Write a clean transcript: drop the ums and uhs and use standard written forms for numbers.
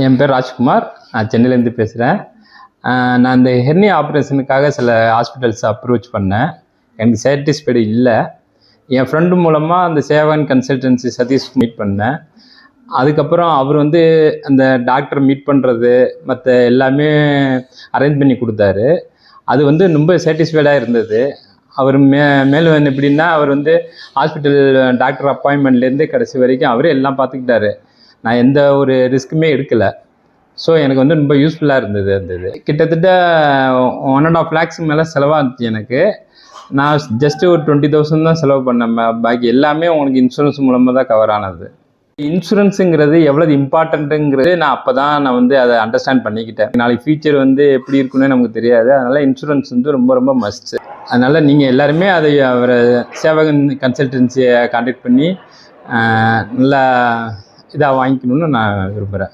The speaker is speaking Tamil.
என் பேர் ராஜ்குமார். நான் சென்னையிலேருந்து பேசுகிறேன். நான் இந்த ஹெர்னியா ஆப்ரேஷனுக்காக சில ஹாஸ்பிட்டல்ஸ் அப்ரோச் பண்ணேன். எனக்கு சாட்டிஸ்ஃபைடு இல்லை. என் ஃப்ரெண்டு மூலமாக அந்த சேவன் கன்சல்டன்சி சதீஷ் மீட் பண்ணேன். அதுக்கப்புறம் அவர் அந்த டாக்டரை மீட் பண்ணுறது மற்ற எல்லாமே அரேஞ்ச் பண்ணி கொடுத்தாரு. அது ரொம்ப சாட்டிஸ்ஃபைடாக இருந்தது. அவர் மேலும் எப்படின்னா, அவர் ஹாஸ்பிட்டல் டாக்டர் அப்பாயின்மெண்ட்லேருந்து கடைசி வரைக்கும் அவரே எல்லாம் பார்த்துக்கிட்டாரு. நான் எந்த ஒரு ரிஸ்க்குமே எடுக்கலை. ஸோ எனக்கு ரொம்ப யூஸ்ஃபுல்லாக இருந்தது. இது கிட்டத்தட்ட 1.5 lakhs மேலே செலவாக இருந்துச்சு எனக்கு. நான் ஜஸ்ட்டு ஒரு 20,000 தான் செலவு பண்ணேன். பாக்கி எல்லாமே உங்களுக்கு இன்சூரன்ஸ் மூலமாக தான் கவர் ஆனது. இன்சூரன்ஸுங்கிறது எவ்வளோ இம்பார்ட்டண்ட்டுங்கிறது நான் அப்போ தான் அதை அண்டர்ஸ்டாண்ட் பண்ணிக்கிட்டேன். நாளைக்கு ஃபியூச்சர் எப்படி இருக்குன்னு நமக்கு தெரியாது. அதனால் இன்சூரன்ஸ் ரொம்ப ரொம்ப மஸ்ட்டு. அதனால் நீங்கள் எல்லாருமே அதை அவரை சேவகன் கன்சல்டன்சியை கான்டாக்ட் பண்ணி நல்லா இதாக வாங்கிக்கணும்னு நான் விரும்புகிறேன்.